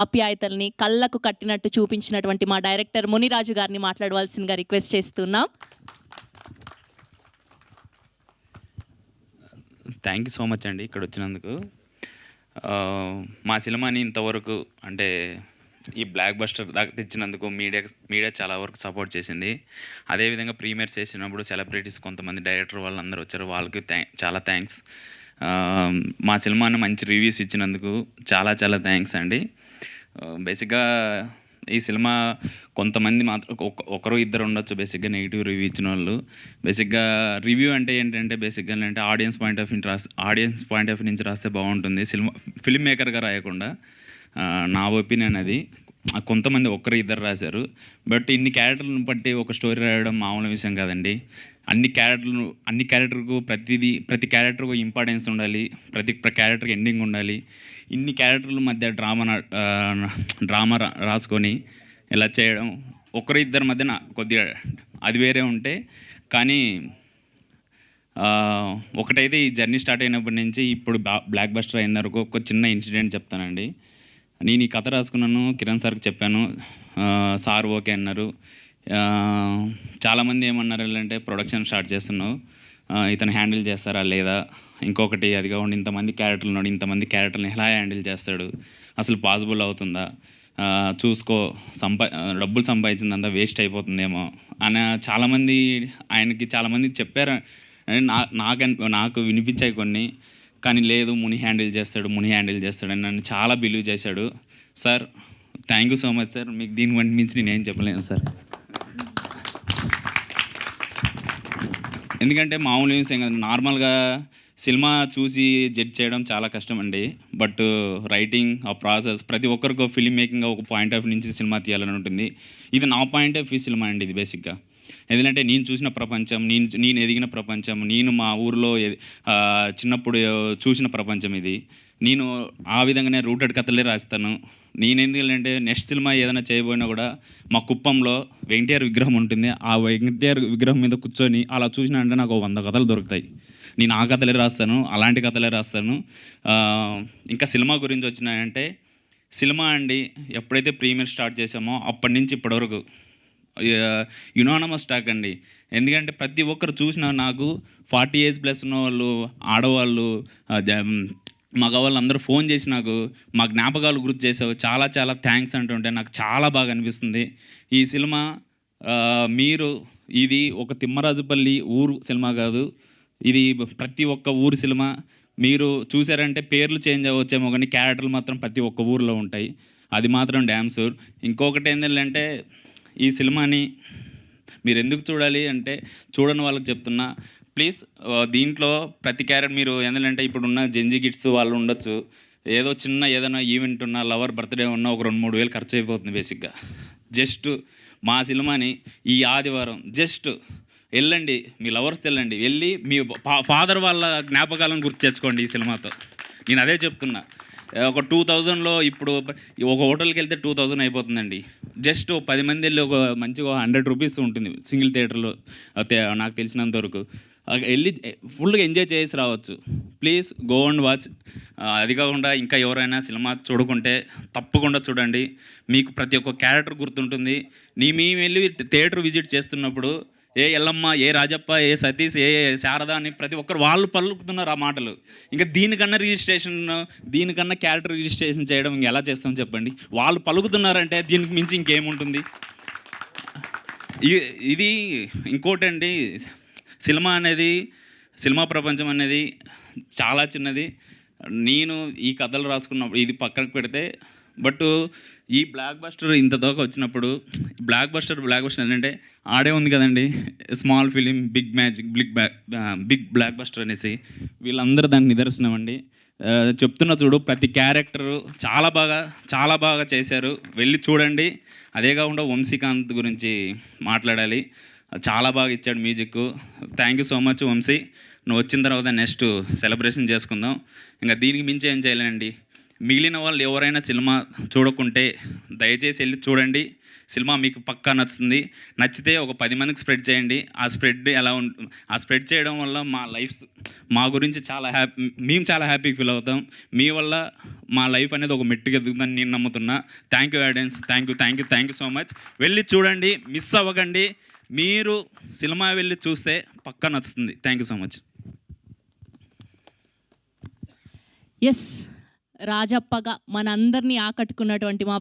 ఆప్యాయతల్ని కళ్ళకు కట్టినట్టు చూపించినటువంటి మా డైరెక్టర్ మునిరాజు గారిని మాట్లాడవలసిందిగా రిక్వెస్ట్ చేస్తున్నాం. థ్యాంక్ యూ సో మచ్ అండి ఇక్కడ వచ్చినందుకు. మా సినిమాని ఇంతవరకు అంటే ఈ బ్లాక్ బస్టర్ దాకా తెచ్చినందుకు మీడియా చాలా వరకు సపోర్ట్ చేసింది. అదేవిధంగా ప్రీమియర్స్ చేసినప్పుడు సెలబ్రిటీస్ కొంతమంది డైరెక్టర్ వాళ్ళందరూ వచ్చారు, వాళ్ళకి చాలా థ్యాంక్స్. మా సినిమాని మంచి రివ్యూస్ ఇచ్చినందుకు చాలా చాలా థ్యాంక్స్ అండి. బేసిక్గా ఈ సినిమా కొంతమంది మాత్రం ఒకరు ఇద్దరు ఉండొచ్చు బేసిక్గా నెగిటివ్ రివ్యూ ఇచ్చిన వాళ్ళు. బేసిక్గా రివ్యూ అంటే ఏంటంటే బేసిక్గా అంటే ఆడియన్స్ పాయింట్ ఆఫ్ నుంచి రాస్తే బాగుంటుంది, ఫిల్మ్ మేకర్గా రాయకుండా. నా ఒపీనియన్ అది. కొంతమంది ఒకరు ఇద్దరు రాశారు, బట్ ఇన్ని క్యారెక్టర్లను బట్టి ఒక స్టోరీ రాయడం మామూలు విషయం కాదండి. అన్ని క్యారెక్టర్కు ప్రతి క్యారెక్టర్కు ఇంపార్టెన్స్ ఉండాలి, ప్రతి క్యారెక్టర్కి ఎండింగ్ ఉండాలి. ఇన్ని క్యారెక్టర్ల మధ్య డ్రామా రాసుకొని ఇలా చేయడం ఒకరు ఇద్దరి మధ్యన కొద్దిగా అది వేరే ఉంటే. కానీ ఒకటైతే ఈ జర్నీ స్టార్ట్ అయినప్పటి నుంచి ఇప్పుడు బ్లాక్ బస్టర్ అయిన వరకు ఒక చిన్న ఇన్సిడెంట్ చెప్తానండి. నేను ఈ కథ రాసుకున్నాను, కిరణ్ సార్కి చెప్పాను, సార్ ఓకే అన్నారు. చాలామంది ఏమన్నారు అంటే ప్రొడక్షన్ స్టార్ట్ చేస్తున్నావు, ఇతను హ్యాండిల్ చేస్తారా లేదా, ఇంకొకటి అది కాకుండా ఇంతమంది క్యారెక్టర్లు ఉన్నాడు, ఇంతమంది క్యారెక్టర్ని ఎలా హ్యాండిల్ చేస్తాడు, అసలు పాసిబుల్ అవుతుందా, చూసుకో, డబ్బులు సంపాదించిందంతా వేస్ట్ అయిపోతుందేమో అని చాలామంది చెప్పారు. నాకు వినిపించాయి కొన్ని. కానీ లేదు, ముని హ్యాండిల్ చేస్తాడు అని నన్ను చాలా బిలీవ్ చేశాడు. Sir thank you so much sir. మీకు దీని వంటి మించి నేనేం చెప్పలేను సార్. ఎందుకంటే మామూలు విషయం కదా, నార్మల్గా సినిమా చూసి జడ్జ్ చేయడం చాలా కష్టం అండి. బట్ రైటింగ్ ఆ ప్రాసెస్ ప్రతి ఒక్కరికి ఫిల్మ్ మేకింగ్ ఒక పాయింట్ ఆఫ్ నుంచి సినిమా తీయాలని ఉంటుంది. ఇది నా పాయింట్ ఆఫ్ వ్యూ సినిమా అండి ఇది బేసిక్గా. ఎందుకంటే నేను చూసిన ప్రపంచం, నేను ఎదిగిన ప్రపంచం, నేను మా ఊరిలో చిన్నప్పుడు చూసిన ప్రపంచం ఇది. నేను ఆ విధంగానే రూటెడ్ కథలే రాస్తాను. నేను ఎందుకంటే నెక్స్ట్ సినిమా ఏదైనా చేయబోయినా కూడా మా కుప్పంలో వెంకటేశ్వర విగ్రహం ఉంటుంది, ఆ వెంకటేశ్వర విగ్రహం మీద కూర్చొని అలా చూసినా అంటే నాకు 100 కథలు దొరుకుతాయి. నేను ఆ కథలే రాస్తాను, అలాంటి కథలే రాస్తాను. ఇంకా సినిమా గురించి వచ్చినాయంటే, సినిమా అండి ఎప్పుడైతే ప్రీమియర్ స్టార్ట్ చేసామో అప్పటి నుంచి ఇప్పటివరకు యునానమస్ టాక్ అండి. ఎందుకంటే ప్రతి ఒక్కరు చూసినా నాకు 40 years ప్లస్ ఉన్న వాళ్ళు, ఆడవాళ్ళు, మగవాళ్ళు అందరూ ఫోన్ చేసి నాకు మా జ్ఞాపకాలు గుర్తు చేసావు, చాలా చాలా థ్యాంక్స్ అంటుంటే నాకు చాలా బాగా అనిపిస్తుంది. ఈ సినిమా ఇది ఒక తిమ్మరాజుపల్లి ఊరు సినిమా కాదు, ఇది ప్రతి ఒక్క ఊరు సినిమా. మీరు చూసారంటే పేర్లు చేంజ్ అవ్వచ్చేమో కానీ క్యారెక్టర్లు మాత్రం ప్రతి ఒక్క ఊరిలో ఉంటాయి, అది మాత్రం డ్యామ్ షూర్. ఇంకొకటి ఏంటంటే ఈ సినిమాని మీరు ఎందుకు చూడాలి అంటే, చూడని వాళ్ళకి చెప్తున్నా ప్లీజ్. దీంట్లో ప్రతి క్యారెక్టర్ మీరు ఎందుకంటే ఇప్పుడున్న జెంజీ కిడ్స్ వాళ్ళు ఉండొచ్చు, ఏదైనా ఈవెంట్ ఉన్నా, లవర్ బర్త్డే ఉన్నా ఒక 2-3 వేలు ఖర్చు అయిపోతుంది బేసిక్గా. జస్ట్ మా సినిమాని ఈ ఆదివారం జస్ట్ వెళ్ళండి, మీ లవర్స్ వెళ్ళండి, వెళ్ళి మీ ఫాదర్ వాళ్ళ జ్ఞాపకాలను గుర్తు తెచ్చుకోండి ఈ సినిమాతో. నేను అదే చెప్తున్నా. ఒక 2000లో ఇప్పుడు ఒక హోటల్కి వెళ్తే 2000 అయిపోతుందండి. జస్ట్ 10 మంది వెళ్ళి ఒక మంచిగా 100 రూపీస్ ఉంటుంది సింగిల్ థియేటర్లో నాకు తెలిసినంత వరకు. వెళ్ళి ఫుల్గా ఎంజాయ్ చేసి రావచ్చు. Please go and watch. అది కాకుండా ఇంకా ఎవరైనా సినిమా చూడకుంటే తప్పకుండా చూడండి, మీకు ప్రతి ఒక్క క్యారెక్టర్ గుర్తుంటుంది. మేము వెళ్ళి థియేటర్ విజిట్ చేస్తున్నప్పుడు ఏ ఎల్లమ్మ, ఏ రాజప్ప, ఏ సతీష్, ఏ శారద అని ప్రతి ఒక్కరు వాళ్ళు పలుకుతున్నారు ఆ మాటలు. ఇంకా దీనికన్నా క్యారెక్టర్ రిజిస్ట్రేషన్ చేయడం ఎలా చేస్తాం చెప్పండి. వాళ్ళు పలుకుతున్నారంటే దీనికి మించి ఇంకేముంటుంది. ఇది ఇంకోటండి, సినిమా ప్రపంచం అనేది చాలా చిన్నది. నేను ఈ కథలు రాసుకున్నప్పుడు ఇది పక్కకు పెడితే, బట్ ఈ బ్లాక్ బస్టర్ ఇంత దాకా వచ్చినప్పుడు బ్లాక్ బస్టర్ ఏంటంటే ఆడే ఉంది కదండి, small film big magic, big blockbuster అనేసి. వీళ్ళందరూ దానికి నిదర్శనం అండి. చెప్తున్నా చూడు, ప్రతి క్యారెక్టరు చాలా బాగా చేశారు, వెళ్ళి చూడండి. అదే కాకుండా వంశీకాంత్ గురించి మాట్లాడాలి, చాలా బాగా ఇచ్చాడు music. Thank you so much Vamsi. నువ్వు వచ్చిన తర్వాత నెక్స్ట్ సెలబ్రేషన్ చేసుకుందాం. ఇంకా దీనికి మించి ఏం చేయలేనండి. మిగిలిన వాళ్ళు ఎవరైనా సినిమా చూడకుంటే దయచేసి వెళ్ళి చూడండి. సినిమా మీకు పక్కా నచ్చుతుంది. నచ్చితే ఒక 10 మందికి స్ప్రెడ్ చేయండి. ఆ స్ప్రెడ్ చేయడం వల్ల మా గురించి మేము చాలా హ్యాపీ ఫీల్ అవుతాం. మీ వల్ల మా లైఫ్ అనేది ఒక మెట్టుకు ఎదుగుతుందని నేను నమ్ముతున్నా. Thank you audience, thank you so much. వెళ్ళి చూడండి, మిస్ అవ్వకండి. మీరు సినిమా వెళ్ళి చూస్తే పక్కా నచ్చుతుంది. Thank you so much. Yes, రాజప్పగా మనందరినీ ఆకట్టుకున్నటువంటి మా